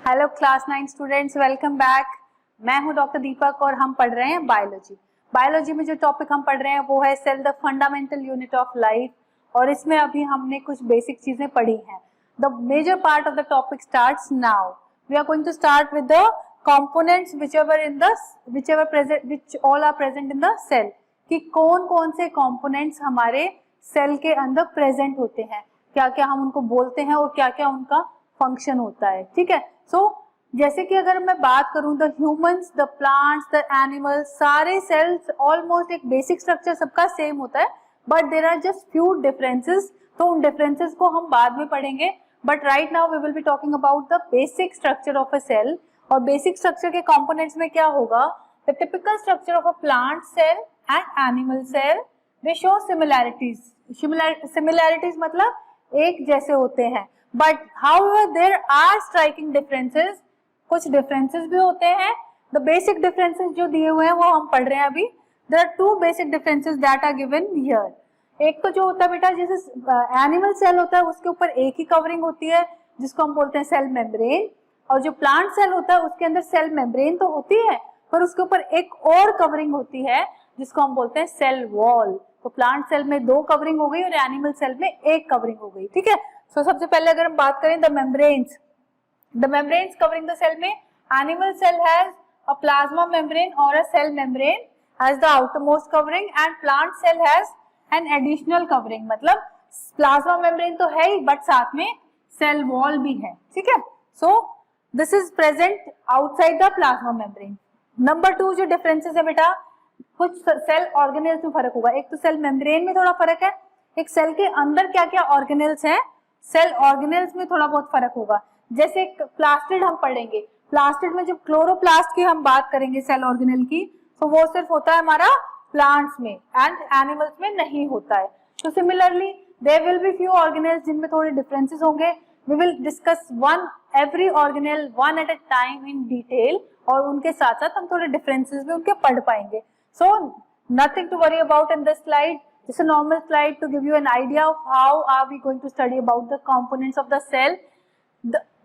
Hello class 9 students, welcome back. मैं हूं doctor दीपक और हम पढ़ रहे हैं बायोलॉजी। बायोलॉजी में जो टॉपिक हम पढ़ रहे हैं वो है cell, the fundamental unit of life. और इसमें अभी हमने कुछ बेसिक चीजें पढ़ी हैं। The major part of the topic starts now. We are going to start with the components which all are present in the cell। कि कौन कौन से कंपोनेंट्स हमारे सेल के अंदर प्रेजेंट होते हैं, क्या क्या हम उनको बोलते हैं और क्या क्या उनका फंक्शन होता है। ठीक है। सो जैसे कि अगर मैं बात करूं, the humans, the plants, the animals, सारे सेल्स ऑलमोस्ट एक बेसिक स्ट्रक्चर सबका सेम होता है, but there are just few differences. तो उन डिफरेंसेस को हम बाद में पढ़ेंगे, but right now we will be talking about the basic structure of a cell. और बेसिक स्ट्रक्चर के कंपोनेंट्स में क्या होगा, the typical structure of a plant cell and animal cell, they show similarities. Similarities मतलब एक जैसे होते हैं, but however there are striking differences. कुछ डिफरेंसेस भी होते हैं। द बेसिक डिफरेंसेस जो दिए हुए हैं वो हम पढ़ रहे हैं अभी। There are two basic differences that are given here. एक तो जो होता है बेटा, जैसे एनिमल सेल होता है उसके ऊपर एक ही कवरिंग होती है जिसको हम बोलते हैं सेल मेम्ब्रेन, और जो प्लांट सेल होता है उसके अंदर सेल मेम्ब्रेन तो होती है पर उसके ऊपर एक और कवरिंग होती है जिसको हम बोलते हैं सेल वॉल। तो प्लांट सेल में दो कवरिंग हो गई और एनिमल सेल में एक कवरिंग हो गई। ठीक है। सो सबसे पहले अगर हम बात करें the membranes covering the cell में, animal cell has a plasma membrane और a cell membrane has the outermost covering, and plant cell has an additional covering. मतलब प्लाज्मा मेम्ब्रेन तो है ही बट साथ में सेल वॉल भी है। ठीक है। सो this is present outside the plasma membrane. Number 2 जो डिफरेंसेस है बेटा, कुछ सेल ऑर्गेनेल्स में फर्क होगा। एक तो सेल मेम्ब्रेन में थोड़ा फर्क है, एक सेल के अंदर क्या क्या ऑर्गेनेल्स हैं, सेल ऑर्गेनेल्स में थोड़ा बहुत फर्क होगा। जैसे प्लास्टिड हम पढ़ेंगे, प्लास्टिड में जब क्लोरोप्लास्ट की हम बात करेंगे सेल ऑर्गेनेल की, तो वो सिर्फ होता है हमारा प्लांट्स में एंड एनिमल्स में नहीं होता है। तो similarly there will be few organelles जिनमें थोड़े डिफरेंसेस होंगे। We will discuss every organelle one at a time in detail, और उनके साथ साथ हम थोड़े डिफरेंसेस भी उनके पढ़ पाएंगे। So nothing to worry about in this slide. Just a normal slide to give you an idea of how are we going to study about the components of the cell.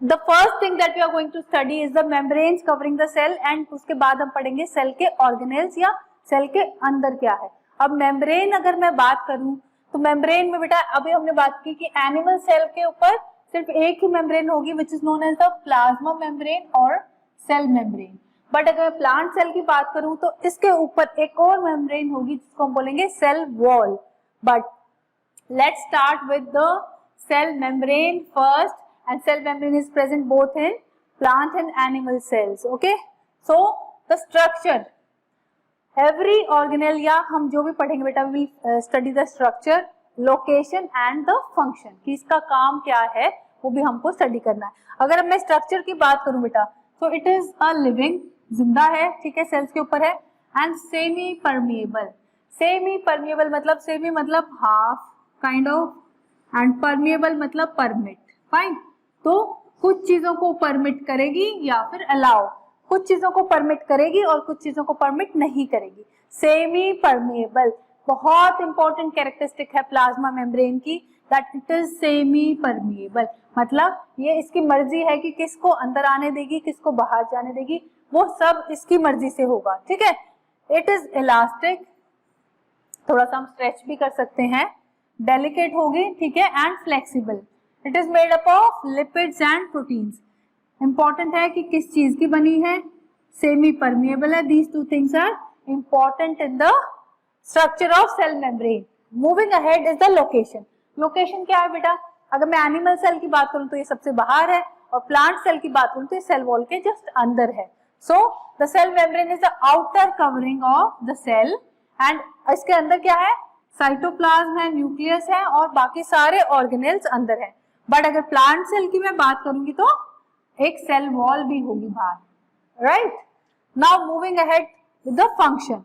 The first thing that we are going to study is the membranes covering the cell, and उसके बाद हम पढ़ेंगे cell के organelles या cell के अंदर क्या है। अब मेम्ब्रेन अगर मैं बात करूं तो मेम्ब्रेन में बेटा अभी हमने बात की कि एनिमल सेल के ऊपर सिर्फ एक ही मेम्ब्रेन होगी which is known as the plasma membrane और सेल मेम्ब्रेन। बट अगर मैं प्लांट सेल की बात करूं तो इसके ऊपर एक और मेम्ब्रेन होगी जिसको हम बोलेंगे cell wall. But let's start with the cell membrane first, and cell membrane is present both in plant and animal cells. Okay. So the structure, every organelle, या हम जो भी पढ़ेंगे बेटा we will study the structure, location and the function, कि इसका काम क्या है वो भी हमको स्टडी करना है। अगर मैं स्ट्रक्चर की बात करूं बेटा तो इट इज अ लिविंग, जिंदा है, ठीक है, सेल्स के ऊपर है, and semi permeable. Semi permeable मतलब सेमी मतलब half kind of, and permeable मतलब परमिट। फाइन। तो कुछ चीजों को परमिट करेगी या फिर अलाउ, कुछ चीजों को परमिट करेगी और कुछ चीजों को परमिट नहीं करेगी। सेमी परमिएबल बहुत इंपॉर्टेंट कैरेक्टरिस्टिक है प्लाज्मा मेम्ब्रेन की, that it is semi permeable. मतलब ये इसकी मर्जी है कि किसको अंदर आने देगी किसको बाहर जाने देगी, वो सब इसकी मर्जी से होगा। ठीक है। इट इज इलास्टिक, थोड़ा सा हम स्ट्रेच भी कर सकते हैं, डेलिकेट होगी, ठीक है, and flexible. It is made up of lipids and proteins. Important है कि किस चीज की बनी है, सेमी परमिएबल है। These two things are important in the structure of cell membrane. Moving ahead is the location. Location क्या है बेटा, अगर मैं एनिमल सेल की बात करूं तो ये सबसे बाहर है, और प्लांट सेल की बात करूं तो ये सेल वॉल के जस्ट अंदर है। So the cell membrane is the outer covering of the cell, and इसके अंदर क्या है, साइटोप्लाज्म है, न्यूक्लियस है, और बाकी सारे ऑर्गेनेल्स अंदर है। बट अगर प्लांट सेल की मैं बात करूंगी तो एक सेल वॉल भी होगी बाहर। Right. Now moving ahead with the function.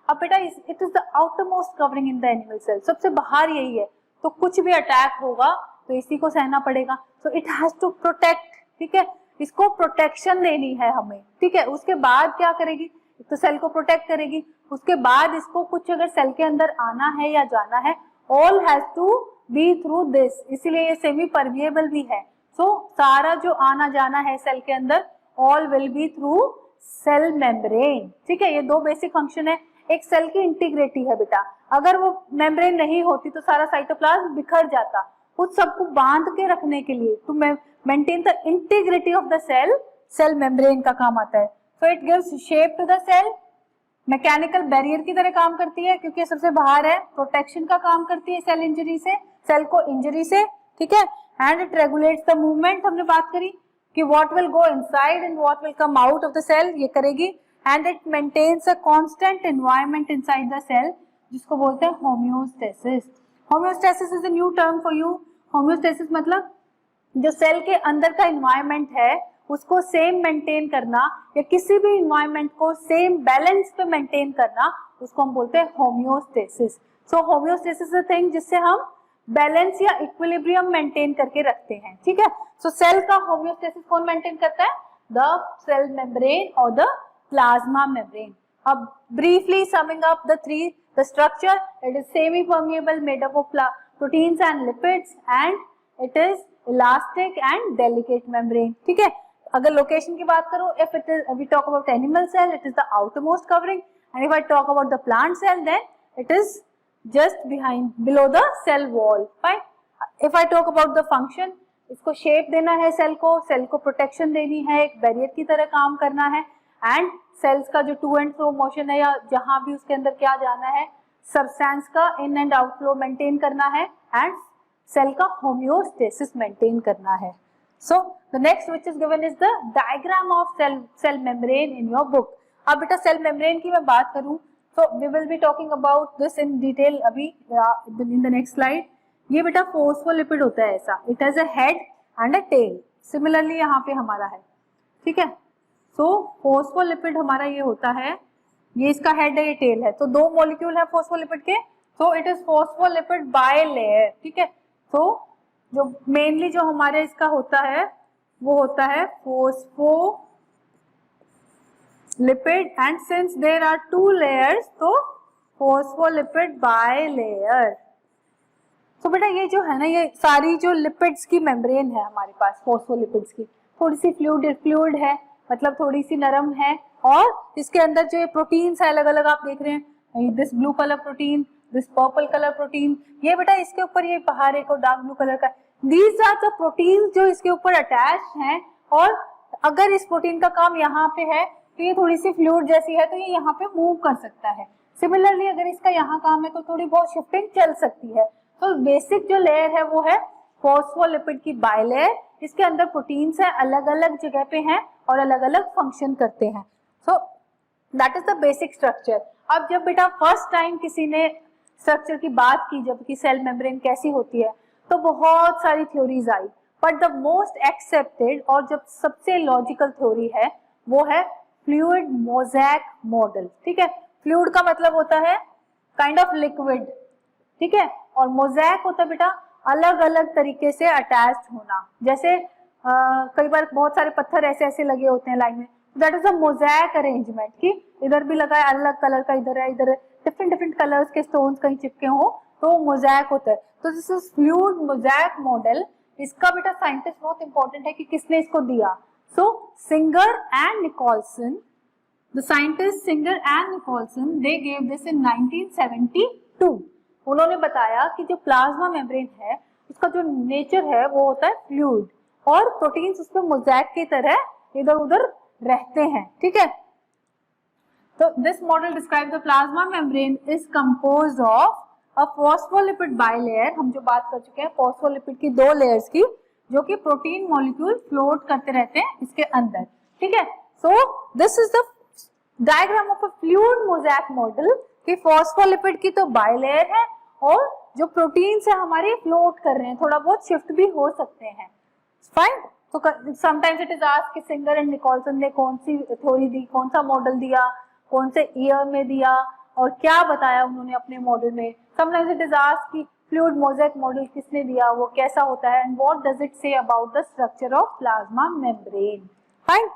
अब बेटा it is the outermost covering in the animal cell, सबसे बाहर यही है, तो कुछ भी अटैक होगा तो इसी को सहना पड़ेगा। So it has to protect, ठीक है, इसको प्रोटेक्शन देनी है हमें। ठीक है। उसके बाद क्या करेगी, तो सेल को प्रोटेक्ट करेगी, उसके बाद इसको कुछ अगर सेल के अंदर आना है या जाना है, all has to be through this, इसीलिए ये सेमी परमिएबल भी है। सो सारा जो आना जाना है सेल के अंदर all will be through cell membrane. ठीक है, ये दो बेसिक फंक्शन है। एक सेल की इंटीग्रिटी है बेटा, अगर वो मेम्ब्रेन नहीं होती तो सारा साइटोप्लाज्म बिखर जाता। उस सबको बांध के रखने के लिए to maintain the integrity of the cell, cell membrane का काम आता है। So it gives shape to the cell, mechanical barrier की तरह काम करती है क्योंकि सबसे बाहर है, प्रोटेक्शन का काम करती है सेल इंजरी से, सेल को इंजरी से। ठीक है, and it regulates the movement, हमने बात करी कि what will go inside and what will come out of the cell, ये करेगी। And it maintains a constant environment inside the cell, जिसको बोलते हैं homeostasis. Homeostasis is a new term for you. Homeostasis मतलब जो सेल के अंदर का एनवायरनमेंट है उसको सेम मेंटेन करना, या किसी भी एनवायरनमेंट को सेम बैलेंस पे मेंटेन करना, उसको हम बोलते हैं homeostasis. So homeostasis is a thing जिससे हम बैलेंस या इक्विलिब्रियम मेंटेन करके रखते हैं। ठीक है, सो सेल का होम्योस्टेसिस कौन मेंटेन करता है? द सेल मेम्ब्रेन और द प्लाज्मा मेम्ब्रेन। अब briefly summing up the structure, it is semi permeable, made up of proteins and lipids, and it is elastic and delicate membrane. ठीक है, अगर location की बात करूं, if it is we talk about animal cell, it is the outermost covering, and if I talk about the plant cell, then it is just below the cell wall. Fine. If I talk about the function, इसको shape देना है cell को protection देनी है, एक barrier की तरह काम करना है, एंड सेल्स का जो टू एंड फ्रो मोशन है, या जहां भी उसके अंदर क्या जाना है, सब्सटेंस का इन एंड आउटफ्लो मेंटेन करना है, एंड सेल का होम्योस्टेसिस मेंटेन करना है। So the next which is given is the diagram of cell membrane in your book. अब बेटा सेल मेम्ब्रेन की मैं बात करूं, so we will be talking about this in detail अभी in the next slide. ये बेटा फोस्फोलिपिड होता है ऐसा, it has a head and a tail. Similarly यहाँ पे हमारा है, ठीक है। so फोस्फोलिपिड हमारा ये होता है, ये इसका हेड है, ये टेल है, तो दो मॉलिक्यूल है फोस्फोलिपिड के, so it is phospholipid bilayer। ठीक है, so जो मेनली जो हमारे इसका होता है वो होता है phospholipid, and since there are two layers तो फोस्फोलिपिड बाइलेयर। तो बेटा ये जो है ना, ये सारी जो लिपिड्स की मेम्ब्रेन है हमारे पास, फोस्फोलिपिड्स की, थोड़ी सी फ्लूइड है, मतलब थोड़ी सी नरम है, और इसके अंदर जो ये प्रोटीन्स है अलग अलग आप देख रहे हैं, this blue colour protein, this purple colour protein, ये बेटा इसके ऊपर ये बाहर एक और डार्क ब्लू कलर का, दीज आर द प्रोटीन्स जो इसके ऊपर अटैच हैं, और अगर इस प्रोटीन का काम यहाँ पे है तो ये थोड़ी सी फ्लूइड जैसी है तो ये यहाँ पे मूव कर सकता है। सिमिलरली अगर इसका यहाँ काम है तो थोड़ी बहुत शिफ्टिंग चल सकती है। तो बेसिक जो लेयर है वो है फोस्फोलिपिड की बाइलेयर, इसके अंदर प्रोटीन्स है, अलग अलग जगह पे हैं और अलग अलग फंक्शन करते हैं। So that is the basic structure. अब जब बेटा फर्स्ट टाइम किसी ने स्ट्रक्चर की बात की, जब कि सेल मेम्ब्रेन कैसी होती है, तो बहुत सारी theories I, but the most accepted और जब सबसे लॉजिकल थ्योरी है वो है फ्लूइड मोज़ेक मॉडल। ठीक है, फ्लूइड का मतलब होता है काइंड ऑफ लिक्विड, ठीक है, और मोज़ेक होता है बेटा अलग अलग तरीके से अटैच्ड होना। जैसे कई बार बहुत सारे पत्थर ऐसे ऐसे लगे होते हैं लाइन में, that is a mosaic arrangement, कि इधर भी लगा है अलग कलर का, इधर है, इधर है, डिफरेंट कलर्स के स्टोन्स कहीं चिपके हो तो मोज़ेक होता है। तो this is fluid mosaic model. इसका बेटा साइंटिस्ट बहुत इंपॉर्टेंट है कि किसने इसको दिया। So Singer and Nicolson, the scientist Singer and Nicolson, they gave this in 1972। उन्होंने बताया कि जो प्लाज्मा मेम्ब्रेन है उसका जो नेचर है वो होता है फ्लूइड, और प्रोटीन्स उसमें मोज़ेक की तरह इधर उधर रहते हैं। ठीक है, तो this model describe the plasma membrane is composed of a phospholipid bilayer. हम जो बात कर चुके हैं फोस्फोलिपिड की दो लेयर्स की, जो कि प्रोटीन मॉलिक्यूल फ्लोट करते रहते हैं इसके अंदर। ठीक है, सो this is the diagram of a fluid mosaic model, कि फोस्फोलिपिड की तो बाइलेयर है और जो प्रोटीन्स है हमारे फ्लोट कर रहे हैं, थोड़ा बहुत शिफ्ट भी हो सकते हैं। फाइन, तो समटाइम्स इट इज आस्क्ड कि सिंगर एंड निकोलसन ने कौन सी थ्योरी दी, कौन सा मॉडल दिया, कौन से ईयर में दिया और क्या बताया उन्होंने अपने मॉडल में। समटाइम्स इट इज आस्क्ड कि फ्लूइड मोज़ेक मॉडल किसने दिया, वो कैसा होता है, and what does it say about the structure of plasma membrane. Fine,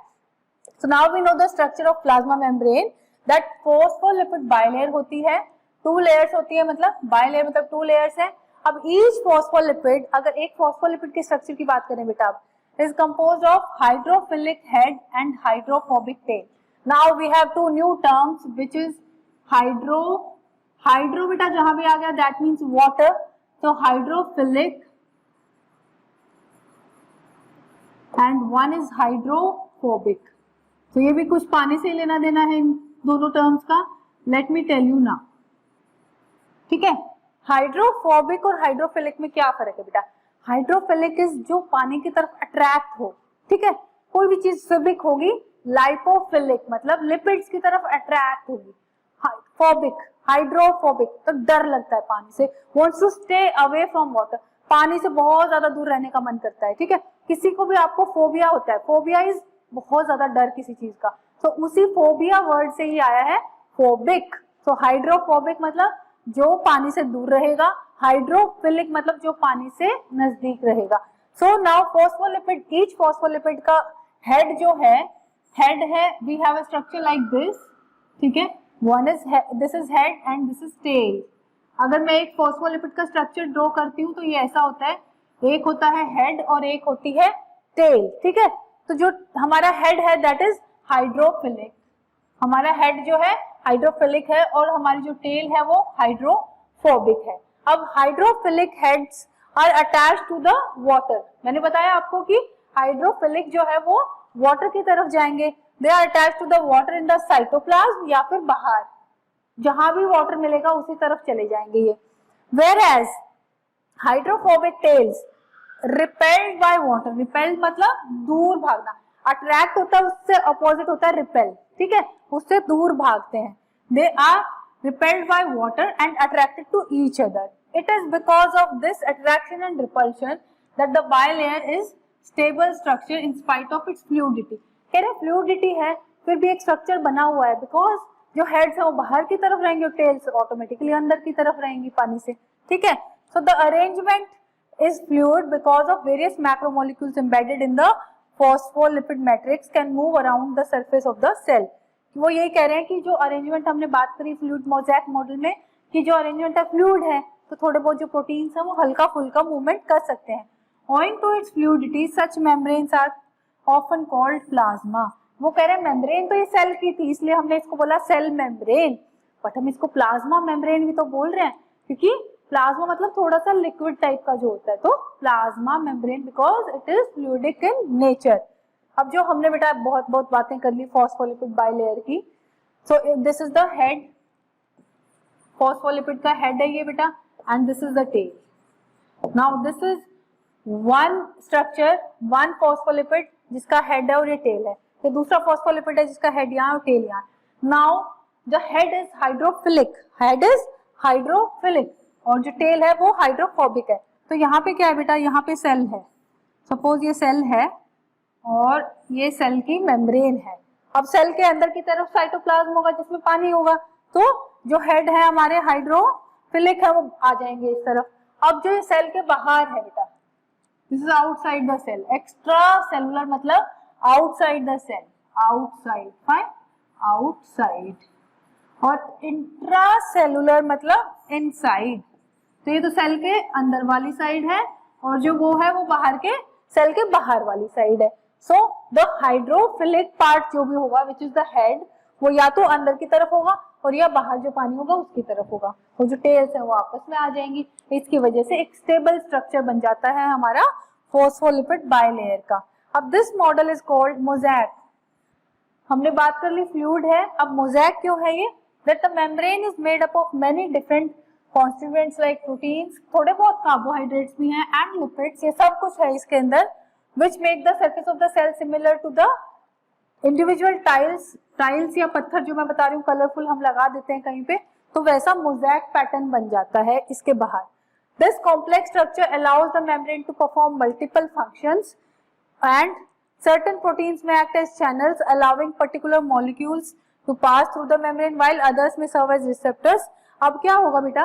so now we know the structure of plasma membrane, that phospholipid bilayer होती है, two layers होती है, मतलब बाइलेयर मतलब टू लेयर्स है। अब ईच फोस्फोलिपिड, अगर एक फोस्फोलिपिड के स्ट्रक्चर की बात करें बेटा, अब is composed of hydrophilic head and hydrophobic tail. Now we have two new terms which is hydro बेटा जहां भी आ गया that means water, so hydrophilic and one is hydrophobic. तो ये भी कुछ पानी से लेना देना है इन दोनों टर्म्स का. Let me tell you now. ठीक है, हाइड्रोफोबिक और हाइड्रोफिलिक में क्या फर्क है बेटा? हाइड्रोफिलिक इज जो पानी की तरफ अट्रैक्ट हो. ठीक है, कोई भी चीज फिबिक होगी. लाइपोफिलिक मतलब लिपिड्स की तरफ अट्रैक्ट होगी. फोबिक हाइड्रोफोबिक तो डर लगता है पानी से, wants to stay away from water, पानी से बहुत ज्यादा दूर रहने का मन करता है. ठीक है, किसी को भी आपको फोबिया होता है. फोबिया इज बहुत ज्यादा डर किसी चीज का, तो उसी फोबिया वर्ड से ही आया है फोबिक. तो हाइड्रोफोबिक मतलब जो पानी से दूर रहेगा, हाइड्रोफिलिक मतलब जो पानी से नजदीक रहेगा. So now phospholipid, each phospholipid का हेड जो है, हेड है, we have a structure like this. ठीक है, one is this is head and this is tail. अगर मैं एक फॉस्फोलिपिड का स्ट्रक्चर ड्रॉ करती हूँ तो ये ऐसा होता है, एक होता है हेड और एक होती है टेल. ठीक है, तो जो हमारा हेड है दैट इज हाइड्रोफिलिक, हमारा हेड जो है हाइड्रोफिलिक है और हमारी जो टेल है वो हाइड्रोफोबिक है. अब hydrophilic heads are attached to the water. मैंने बताया आपको कि हाइड्रोफिलिक जो है वो वाटर की तरफ जाएंगे. They are attached to the water in the cytoplasm या फिर बाहर, जहां भी वाटर मिलेगा उसी तरफ चले जाएंगे ये. Whereas hydrophobic tails repelled by water. Repelled मतलब दूर भागना, अट्रैक्ट होता है उससे अपोजिट होता है रिपेल. ठीक है, उससे दूर भागते हैं. They are repelled by water and attracted to each other. It is because of this attraction and repulsion that the bilayer is stable structure in spite of its fluidity. कह रहे फ्लूइडिटी है फिर भी एक स्ट्रक्चर बना हुआ है, because जो हेड्स है वो बाहर की तरफ रहेंगे और टेल्स ऑटोमेटिकली अंदर की तरफ रहेंगी पानी से. ठीक है, so the arrangement is fluid because of various macromolecules embedded in the phospholipid matrix can move around the surface of the cell. वो यही कह रहे हैं कि जो अरेंजमेंट हमने बात करी फ्लूइड मोज़ेक मॉडल में, कि जो अरेंजमेंट है फ्लूइड है तो थोड़े बहुत जो प्रोटीन्स हैं वो हल्का फुल्का मूवमेंट कर सकते हैं. Owing to its fluidity, such membranes are often called plasma. वो कह रहे हैं मेम्ब्रेन तो ये सेल की थी इसलिए हमने इसको बोला सेल मेम्ब्रेन, बट हम इसको प्लाज्मा मेम्ब्रेन भी तो बोल रहे हैं क्योंकि प्लाज्मा मतलब थोड़ा सा लिक्विड टाइप का जो होता है, तो plasma membrane because it is fluidic in nature. अब जो हमने बेटा बहुत बातें कर ली फॉस्फोलिपिड बाइलेयर की. So this is the head, phospholipid का हेड है ये बेटा, and this is the tail. Now this is one structure, one phospholipid जिसका हेड है और ये टेल है. ये दूसरा फॉस्फोलिपिड है जिसका हेड यहाँ और टेल यहाँ. Now the head is hydrophilic, head is hydrophilic और जो टेल है वो हाइड्रोफोबिक है. तो यहाँ पे क्या है बेटा, यहाँ पे सेल है, सपोज ये सेल है और ये सेल की मेम्ब्रेन है. अब सेल के अंदर की तरफ साइटोप्लाज्म होगा जिसमें पानी होगा, तो जो हेड है हमारे हाइड्रोफिलिक है वो आ जाएंगे इस तरफ. अब जो ये सेल के बाहर है बेटा, this is outside the cell. Extra cellular मतलब outside the cell, outside, fine, outside. और इंट्रा सेलुलर मतलब इनसाइड. तो ये तो सेल के अंदर वाली साइड है और जो वो है वो बाहर के सेल के बाहर वाली साइड है. सो द हाइड्रोफिलिक पार्ट जो भी होगा विच इज द हेड, वो या तो अंदर की तरफ होगा और या बाहर जो पानी होगा उसकी तरफ होगा, और जो टेल्स है वो आपस में आ जाएंगी. इसकी वजह से एक स्टेबल स्ट्रक्चर बन जाता है हमारा फॉस्फोलिपिड बाइलेयर का. अब this model is called mosaic. हमने बात कर ली फ्लूइड है, अब मोज़ेक क्यों है ये? That the membrane is made up of many different constituents like proteins, थोड़े बहुत कार्बोहाइड्रेट्स भी हैं, and lipids, ये सब कुछ है इसके अंदर, which make the surface of the cell similar to the individual tiles या पत्थर जो मैं बता रही हूँ कलरफुल हम लगा देते हैं कहीं पे, तो वैसा मोज़ेक पैटर्न बन जाता है इसके बाहर. This complex structure allows the membrane to perform multiple functions and certain proteins may act as channels allowing particular molecules to pass through the membrane while others may serve as receptors. अब क्या होगा बेटा,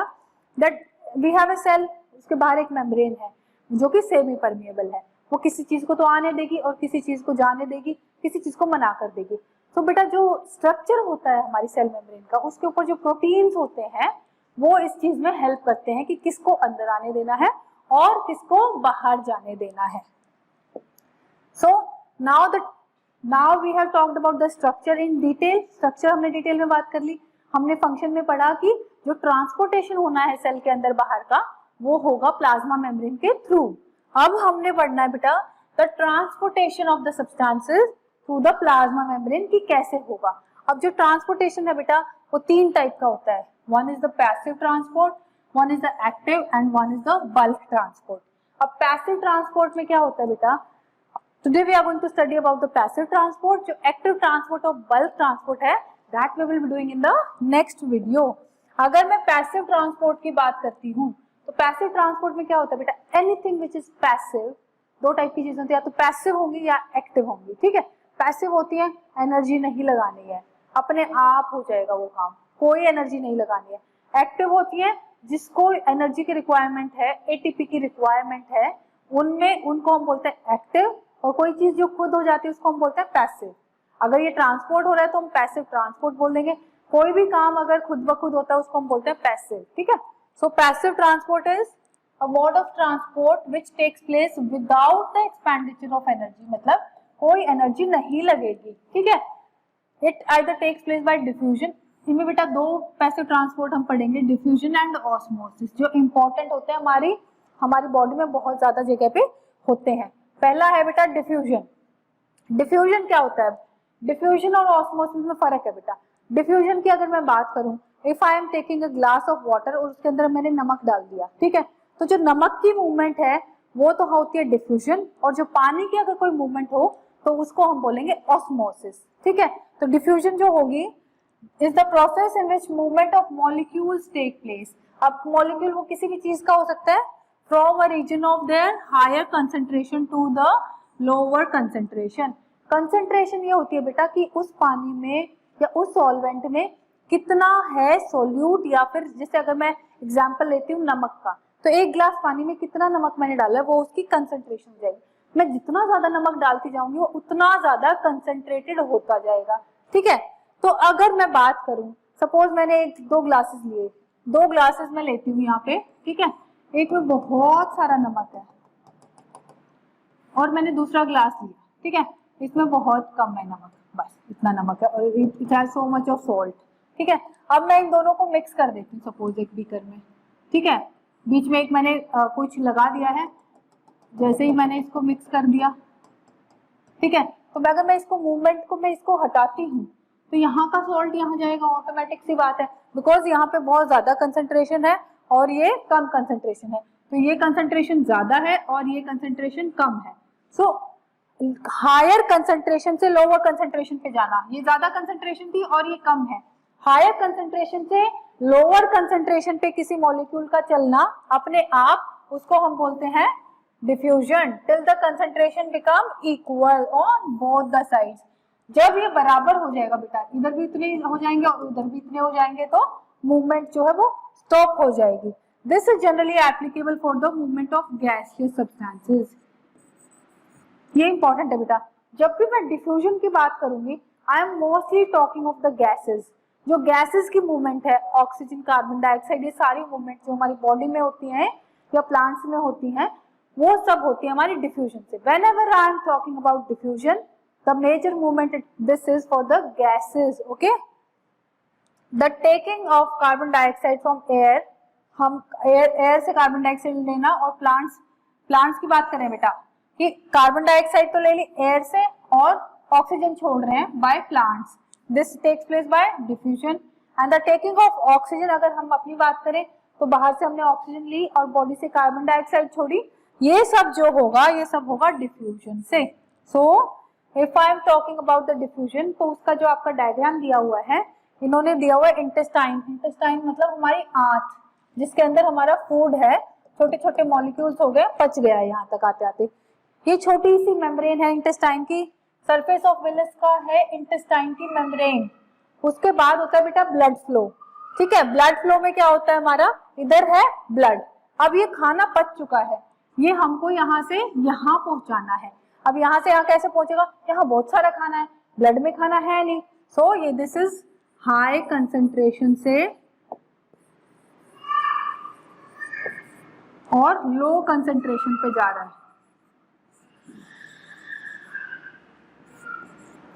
that we have a cell, उसके बाहर एक membrane है जो कि सेमी परमिएबल है, वो किसी चीज को तो आने देगी और किसी चीज को जाने देगी, किसी चीज को मना कर देगी. तो बेटा जो स्ट्रक्चर होता है हमारी सेल मेम्ब्रेन का, उसके ऊपर जो प्रोटीन्स होते हैं वो इस चीज में हेल्प करते हैं कि किसको अंदर आने देना है और किसको बाहर जाने देना है. So now we have talked about the structure in detail. Structure हमने डिटेल में बात कर ली। हमने फंक्शन में पढ़ा कि जो ट्रांसपोर्टेशन होना है सेल के अंदर बाहर का वो होगा प्लाज्मा मेम्ब्रेन के थ्रू। अब हमने पढ़ना है बेटा the transportation of the substances through the plasma membrane की कैसे होगा। अब जो ट्रांसपोर्टेशन है बेटा वो 3 टाइप का होता है। One is the passive transport, one is the active and one is the bulk transport. अब पैसिव ट्रांसपोर्ट में क्या होता है बेटा, today we are going to study about the passive transport। जो active transport और bulk transport है that we will be doing in the next video। अगर मैं passive transport की बात करती हूँ तो passive transport में क्या होता है बेटा, anything which is passive, 2 type की चीजें होती है, या तो passive होंगी या active होंगी। ठीक है, passive होती है एनर्जी नहीं लगानी है, अपने आप हो जाएगा वो काम, कोई एनर्जी नहीं लगानी है। एक्टिव होती है जिसको एनर्जी की रिक्वायरमेंट है, एटीपी की रिक्वायरमेंट है, उनमें उनको हम बोलते हैं एक्टिव। और कोई चीज जो खुद हो जाती है उसको हम बोलते हैं पैसिव। अगर ये ट्रांसपोर्ट हो रहा है तो हम पैसिव ट्रांसपोर्ट बोल देंगे। कोई भी काम अगर खुद ब खुद होता है उसको हम बोलते हैं पैसिव। ठीक है, so passive transport is a mode of transport which takes place without the expenditure of energy, मतलब कोई एनर्जी नहीं लगेगी। ठीक है, it either takes place by diffusion. इनमें बेटा 2 पैसिव ट्रांसपोर्ट हम पढ़ेंगे, डिफ्यूजन एंड ऑस्मोसिस, जो इंपॉर्टेंट होते हैं हमारी बॉडी में बहुत ज्यादा जगह पे होते हैं। पहला है बेटा डिफ्यूजन। डिफ्यूजन क्या होता है, डिफ्यूजन और ऑस्मोसिस में फर्क है बेटा। डिफ्यूजन की अगर मैं बात करूं, if I am taking a glass of water और उसके अंदर मैंने नमक डाल दिया, ठीक है, तो जो नमक की मूवमेंट है वो तो होती है डिफ्यूजन, और जो पानी की अगर कोई मूवमेंट हो तो उसको हम बोलेंगे ऑस्मोसिस। ठीक है, तो डिफ्यूजन जो होगी is the process in which movement of molecules take place. अब मॉलिक्यूल वो किसी भी चीज का हो सकता है, from a region of their higher concentration to the lower concentration। concentration ये होती है बेटा कि उस पानी में या उस सॉल्वेंट में कितना है सोल्यूट, या फिर जैसे अगर मैं एग्जांपल लेती हूँ नमक का, तो 1 ग्लास पानी में कितना नमक मैंने डाला है वो उसकी कंसंट्रेशन हो जाएगी। मैं जितना ज्यादा नमक डालती जाऊंगी वो उतना ज्यादा कंसंट्रेटेड होता जाएगा। ठीक है, तो अगर मैं बात करूं, सपोज मैंने 2 ग्लासेस लिए, 2 ग्लासेस मैं लेती हूँ यहाँ पे, ठीक है, एक में बहुत सारा नमक है और मैंने दूसरा ग्लास लिया, ठीक है, इसमें बहुत कम है नमक, बस इतना नमक है, और it has so much of salt. ठीक है, अब मैं इन दोनों को मिक्स कर देती हूँ सपोज एक बीकर में। ठीक है, बीच में एक मैंने कुछ लगा दिया है, जैसे ही मैंने इसको मिक्स कर दिया, ठीक है, तो अगर मैं इसको मूवमेंट को मैं इसको हटाती हूँ तो यहाँ का सॉल्ट यहाँ जाएगा, ऑटोमेटिक सी बात है, बिकॉज यहाँ पे बहुत ज्यादा कंसंट्रेशन है और ये कम कंसंट्रेशन है, तो ये कंसंट्रेशन ज्यादा है और ये कंसंट्रेशन कम है। सो हायर कंसंट्रेशन से लोअर कंसंट्रेशन पे जाना, ये ज्यादा कंसंट्रेशन थी और ये कम है, हायर कंसंट्रेशन से लोअर कंसंट्रेशन पे किसी मॉलिक्यूल का चलना अपने आप, उसको हम बोलते हैं diffusion. Till the concentration become equal on both the sides. जब ये बराबर हो जाएगा बेटा, इधर भी इतने हो जाएंगे और उधर भी इतने हो जाएंगे, तो मूवमेंट जो है वो स्टॉप हो जाएगी। This is generally applicable for the movement of gaseous substances. ये इंपॉर्टेंट है बेटा, जब भी मैं डिफ्यूजन की बात करूंगी I am mostly talking of the gases. जो गैसेस की मूवमेंट है, ऑक्सीजन, कार्बन डाइऑक्साइड, ये सारी मूवमेंट जो हमारी बॉडी में होती हैं या प्लांट्स में होती हैं, वो सब होती है हमारी डिफ्यूजन से। Whenever I am talking about diffusion, the major movement this is for the gases. Okay, the taking of carbon dioxide from air, हम एयर से कार्बन डाइऑक्साइड लेना, और प्लांट्स की बात करें बेटा कि कार्बन डाइऑक्साइड तो ले ली एयर से और ऑक्सीजन छोड़ रहे हैं by plants, this takes place by diffusion. And the taking of oxygen, अगर हम अपनी बात करें तो बाहर से हमने ऑक्सीजन ली और बॉडी से कार्बन डाइऑक्साइड छोड़ी, ये सब जो होगा ये सब होगा डिफ्यूजन से। So if I am talking about the diffusion, तो उसका जो आपका डायग्राम दिया हुआ है, इन्होंने दिया हुआ है इंटेस्टाइन। इंटेस्टाइन मतलब हमारी आंत, जिसके अंदर हमारा फूड है, छोटे छोटे मॉलिक्यूल्स हो गए, पच गया है यहाँ तक आते आते। ये छोटी सी मेम्ब्रेन है इंटेस्टाइन की, सरफेस ऑफ विलिस का है इंटेस्टाइन की मेम्ब्रेन। उसके बाद होता है बेटा ब्लड फ्लो। ठीक है, ब्लड फ्लो में क्या होता है हमारा, इधर है ब्लड, अब ये खाना पच चुका है, ये हमको यहाँ से यहाँ पहुंचाना है। अब यहाँ से यहाँ कैसे पहुंचेगा, यहाँ बहुत सारा खाना है, ब्लड में खाना है नहीं, सो ये दिस इज हाई कंसंट्रेशन से और लो कंसंट्रेशन पे जा रहा है।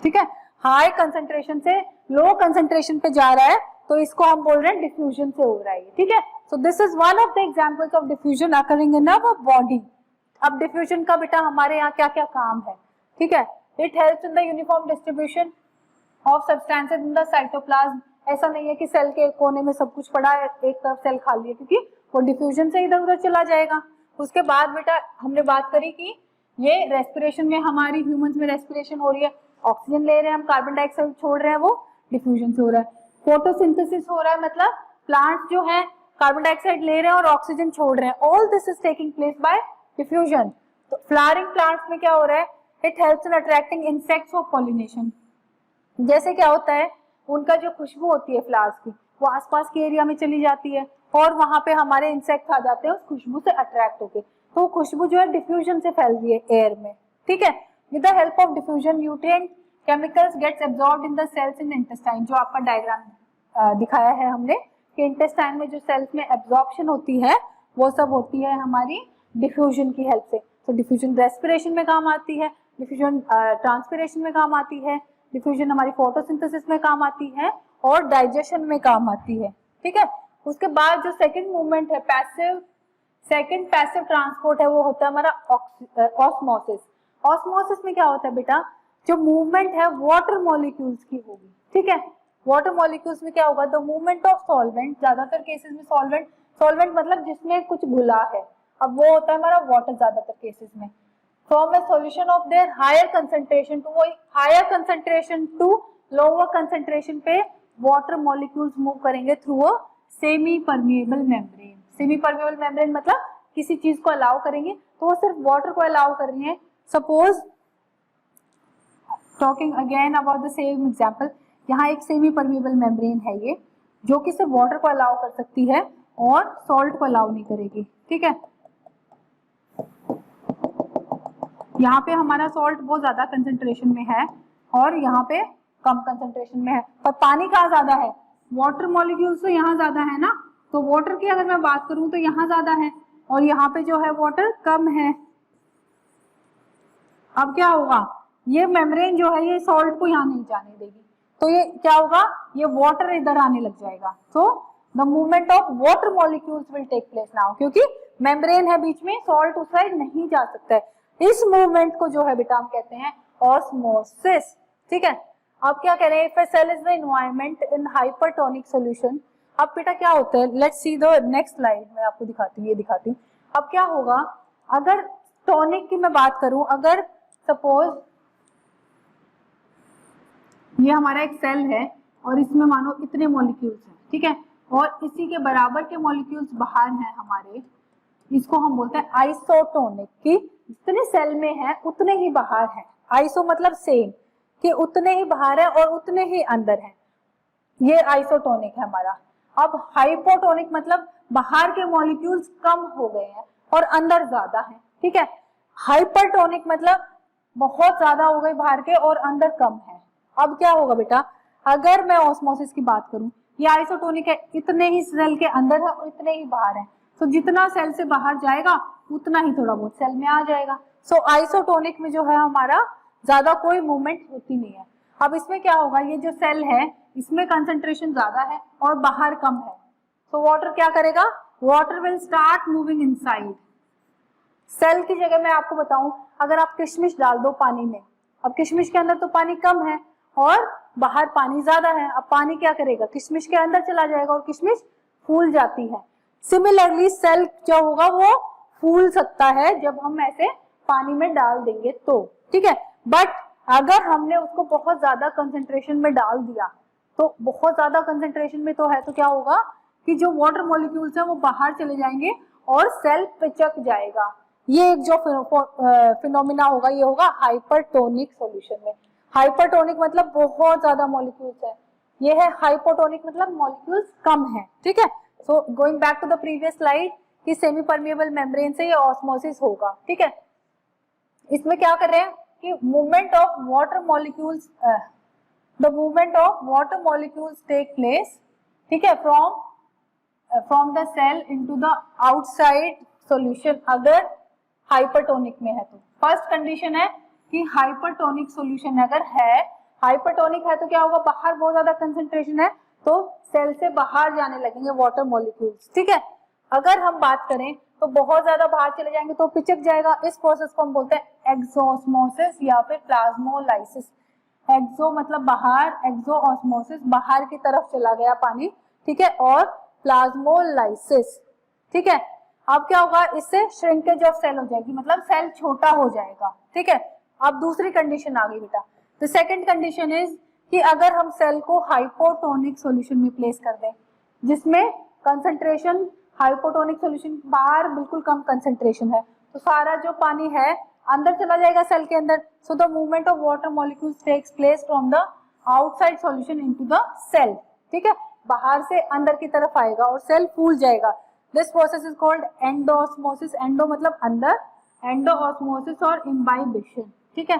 ठीक है, हाई कंसंट्रेशन से लो कंसंट्रेशन पे जा रहा है तो इसको हम बोल रहे हैं डिफ्यूजन से हो रहा है, ठीक है। सो this is one of the examples of diffusion occurring in our body. अब डिफ्यूजन का बेटा हमारे यहाँ क्या क्या काम है, ठीक है। It helps in the uniform distribution of substances in the cytoplasm. ऐसा नहीं है कि सेल के कोने में सब कुछ पड़ा है, एक तरफ सेल खाली है, क्योंकि वो डिफ्यूजन से इधर उधर चला जाएगा। उसके बाद बेटा हमने बात करी कि ये रेस्पिरेशन में, हमारी ह्यूमंस में रेस्पिरेशन हो रही है, ऑक्सीजन ले रहे हैं हम, कार्बन डाइऑक्साइड छोड़ रहे हैं, वो डिफ्यूजन से हो रहा है। फोटोसिंथेसिस हो रहा है, मतलब प्लांट्स जो है कार्बन डाइऑक्साइड ले रहे हैं और ऑक्सीजन छोड़ रहे हैं। All this is taking place by diffusion. तो फ्लावरिंग प्लांट्स में क्या हो रहा है, it helps in attracting insects for pollination. जैसे क्या होता है, उनका जो खुशबू होती है फ्लावर्स की, वो आसपास के एरिया में चली जाती है और वहां पे हमारे इंसेक्ट आ जाते हैं उस खुशबू से अट्रैक्ट होके, तो खुशबू जो है डिफ्यूजन से फैल रही है एयर में, ठीक है। With the help of diffusion nutrient chemicals gets absorbed in the cells in intestine. जो आपका डायग्राम दिखाया है हमने कि इंटेस्टाइन में जो सेल्स में एब्जॉर्प्शन होती है वो सब होती है हमारी डिफ्यूजन की हेल्प से। तो डिफ्यूजन रेस्पिरेशन में काम आती है, डिफ्यूजन ट्रांसपिरेशन में काम आती है, डिफ्यूजन हमारी फोटोसिंथेसिस में काम आती है और डाइजेशन में काम आती है, ठीक है। उसके बाद जो सेकंड मूवमेंट है पैसिव, सेकंड पैसिव ट्रांसपोर्ट है, वो होता है हमारा ऑस्मोसिस। ऑस्मोसिस में क्या होता है बेटा, जो मूवमेंट है वाटर मॉलिक्यूल्स की होगी, ठीक है। वाटर मॉलिक्यूल्स में क्या होगा, द मूवमेंट ऑफ सॉल्वेंट, ज्यादातर केसेस में सॉल्वेंट मतलब जिसमें कुछ घुला है, अब वो होता है हमारा वाटर ज्यादातर केसेस में। From a solution of their higher concentration to, वही higher concentration to lower concentration पे वाटर मॉलिक्यूल्स मूव करेंगे through a semi permeable membrane. Semi permeable membrane मतलब किसी चीज को अलाउ करेंगे तो वो सिर्फ वाटर को अलाउ कर रही है। Suppose talking again about the same example, यहाँ एक सेमी परमिएबल मेम्ब्रेन है ये, जो कि सिर्फ वाटर को अलाउ कर सकती है और सॉल्ट को अलाउ नहीं करेगी, ठीक है। यहाँ पे हमारा सॉल्ट बहुत ज्यादा कंसंट्रेशन में है और यहाँ पे कम कंसंट्रेशन में है, पर पानी कहाँ ज्यादा है, वाटर मॉलिक्यूल्स तो यहाँ ज्यादा है ना, तो वाटर की अगर मैं बात करूं तो यहाँ ज्यादा है और यहाँ पे जो है वाटर कम है। अब क्या होगा, ये मेम्ब्रेन जो है ये सॉल्ट को यहाँ नहीं जाने देगी, तो ये क्या होगा, ये वाटर इधर आने लग जाएगा। तो the movement of water molecules will take place now, क्योंकि मेम्ब्रेन है बीच में, सॉल्ट उस साइड नहीं जा सकता है। इस मूवमेंट को जो है बेटा हम कहते हैं ऑस्मोसिस, ठीक है। अब क्या कह रहे हैं, if a cell is the environment in hypertonic solution. अब बेटा क्या होता है, let's see the next slide, मैं आपको दिखाती हूँ, ये दिखाती हूँ। अब क्या होगा, अगर टॉनिक की मैं बात करूं, अगर सपोज ये हमारा एक सेल है और इसमें मानो इतने मॉलिक्यूल्स हैं, ठीक है, और इसी के बराबर के मॉलिक्यूल्स बाहर हैं हमारे, इसको हम बोलते हैं आइसोटोनिक, कि जितने सेल में है उतने ही बाहर है। आइसो मतलब सेम, कि उतने ही बाहर है और उतने ही अंदर है, ये आइसोटोनिक है हमारा। अब हाइपोटोनिक मतलब बाहर के मॉलिक्यूल्स कम हो गए हैं और अंदर ज्यादा है, ठीक है। हाइपरटोनिक मतलब बहुत ज्यादा हो गए बाहर के और अंदर कम है। अब क्या होगा बेटा, अगर मैं ऑस्मोसिस की बात करूं, ये आइसोटोनिक है, इतने ही सेल के अंदर है और इतने ही बाहर है, तो जितना सेल से बाहर जाएगा उतना ही थोड़ा बहुत सेल में आ जाएगा। सो आइसोटोनिक में जो है हमारा ज्यादा कोई मूवमेंट होती नहीं है। अब इसमें क्या होगा, ये जो सेल है इसमें कंसंट्रेशन ज्यादा है और बाहर कम है, तो वाटर क्या करेगा, water will start moving inside. Cell की जगह मैं आपको बताऊं, अगर आप किशमिश डाल दो पानी में, अब किशमिश के अंदर तो पानी कम है और बाहर पानी ज्यादा है, अब पानी क्या करेगा, किशमिश के अंदर चला जाएगा और किशमिश फूल जाती है। सिमिलरली सेल क्या होगा, वो फूल सकता है जब हम ऐसे पानी में डाल देंगे तो, ठीक है। बट अगर हमने उसको बहुत ज्यादा कंसंट्रेशन में डाल दिया, तो बहुत ज्यादा कंसंट्रेशन में तो है, तो क्या होगा कि जो वाटर मॉलिक्यूल्स हैं वो बाहर चले जाएंगे और सेल पिचक जाएगा। ये एक जो फिनोमिना होगा ये होगा हाइपरटोनिक सॉल्यूशन में। हाइपरटोनिक मतलब बहुत ज्यादा मॉलिक्यूल्स है, ये है हाइपोटोनिक मतलब मॉलिक्यूल्स कम है, ठीक है। So going back to the previous slide कि सेमी परमिएबल मेम्ब्रेन से ये ऑस्मोसिस होगा, ठीक है। इसमें क्या कर रहे हैं कि movement of water molecules, the movement of water molecules take place, ठीक है, from the cell into the outside solution अगर हाइपरटोनिक में है तो। फर्स्ट कंडीशन है कि हाइपरटोनिक सॉल्यूशन अगर है हाइपरटोनिक है तो क्या होगा, बाहर बहुत ज्यादा कंसंट्रेशन है तो सेल से बाहर जाने लगेंगे वाटर मॉलिक्यूल्स, ठीक है। अगर हम बात करें तो बहुत ज्यादा बाहर चले जाएंगे तो पिचक जाएगा, इस प्रोसेस को हम बोलते हैं एक्सोस्मोसिस या फिर प्लाज्मोलाइसिस। एक्सो मतलब बाहर, एक्सोऑस्मोसिस बाहर की तरफ चला गया पानी, ठीक है, और प्लाज्मोलाइसिस, ठीक है। अब क्या होगा, इससे श्रिंकेज ऑफ सेल हो जाएगी, मतलब सेल छोटा हो जाएगा, ठीक है। अब दूसरी कंडीशन आ गई बेटा, द सेकंड कंडीशन इज कि अगर हम सेल को हाइपोटोनिक सॉल्यूशन में प्लेस कर दें, जिसमें कंसंट्रेशन हाइपोटोनिक सॉल्यूशन बाहर बिल्कुल कम कंसंट्रेशन है, तो सारा जो पानी है अंदर चला जाएगा सेल के अंदर, so the movement of water molecules takes place from the outside solution into the cell, ठीक है, बाहर से अंदर की तरफ आएगा और सेल फूल जाएगा। This process is called endoosmosis, endo मतलब अंदर, एंडोऑस्मोसिस और इम्बाइबिशन, ठीक है।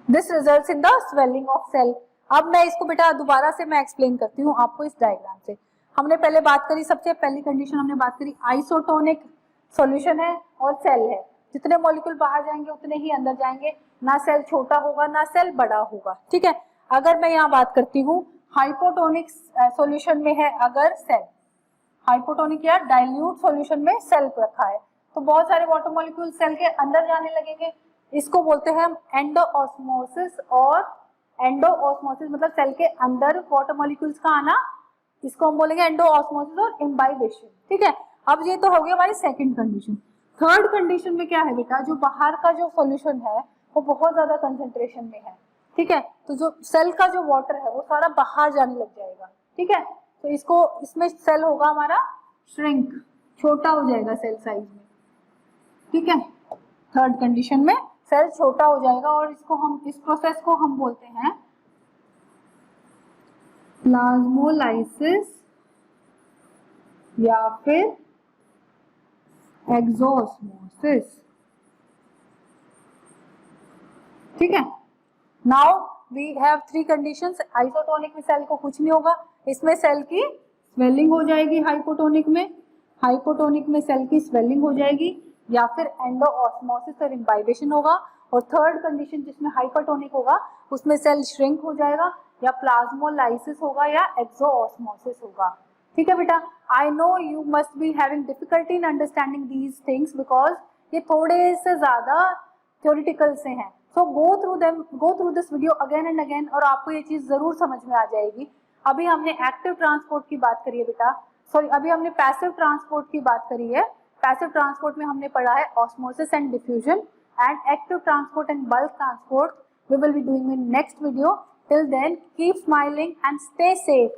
This results in the swelling of cell. अब मैं इसको बेटा दोबारा से मैं एक्सप्लेन करती हूँ आपको इस डायग्राम से। हमने पहले बात करी, सबसे पहली कंडीशन हमने बात करी आइसोटोनिक सॉल्यूशन है और सेल है, जितने मॉलिक्यूल बाहर जाएंगे उतने ही अंदर जाएंगे, ना सेल छोटा होगा ना सेल बड़ा होगा, ठीक है। अगर मैं यहाँ बात करती हूँ हाइपोटोनिक सॉल्यूशन में है, अगर सेल हाइपोटोनिक या डाइल्यूट सॉल्यूशन में सेल रखा है तो बहुत सारे वाटर मॉलिक्यूल सेल के अंदर जाने लगेंगे, इसको बोलते हैं हम एंडोऑस्मोसिस। और एंडोऑस्मोसिस मतलब सेल के अंदर वाटर मॉलिक्यूल्स का आना, इसको हम बोलेंगे एंडोऑस्मोसिस और इम्बाइबेशन, ठीक है। अब ये तो हो गया हमारी सेकंड कंडीशन। थर्ड कंडीशन में क्या है बेटा, जो बाहर का जो सॉल्यूशन है वो बहुत ज्यादा कंसंट्रेशन में है, ठीक है, तो जो सेल का जो वाटर है वो सारा बाहर जाने लग जाएगा, ठीक है। तो इसमें सेल होगा हमारा श्रिंक, छोटा हो जाएगा सेल साइज में, ठीक है। थर्ड कंडीशन में सेल छोटा हो जाएगा और इस प्रोसेस को हम बोलते हैं प्लाज्मोलाइसिस या फिर एक्सोऑस्मोसिस, ठीक है। Now we have three conditions. Isotonic में सेल को कुछ नहीं होगा, इसमें सेल की स्वेलिंग हो जाएगी, हाइपोटोनिक में सेल की स्वेलिंग हो जाएगी या फिर एंडोऑस्मोसिस और इम्बाइबेशन होगा। और थर्ड कंडीशन जिसमें हाइपरटोनिक होगा उसमें सेल श्रिंक हो जाएगा या प्लाज्मोलाइसिस होगा या एक्सोऑस्मोसिस होगा, ठीक है बेटा। I know you must be having difficulty in understanding these things because ये थोड़े से ज्यादा थ्योरेटिकल से हैं, so go through this video again and again और आपको ये चीज जरूर समझ में आ जाएगी। अभी हमने एक्टिव ट्रांसपोर्ट की बात करी है बेटा, सॉरी अभी हमने पैसिव ट्रांसपोर्ट की बात करी है। पैसिव ट्रांसपोर्ट में हमने पढ़ा है osmosis and diffusion, and active transport and bulk transport we will be doing in next video. Till then, keep smiling and stay safe.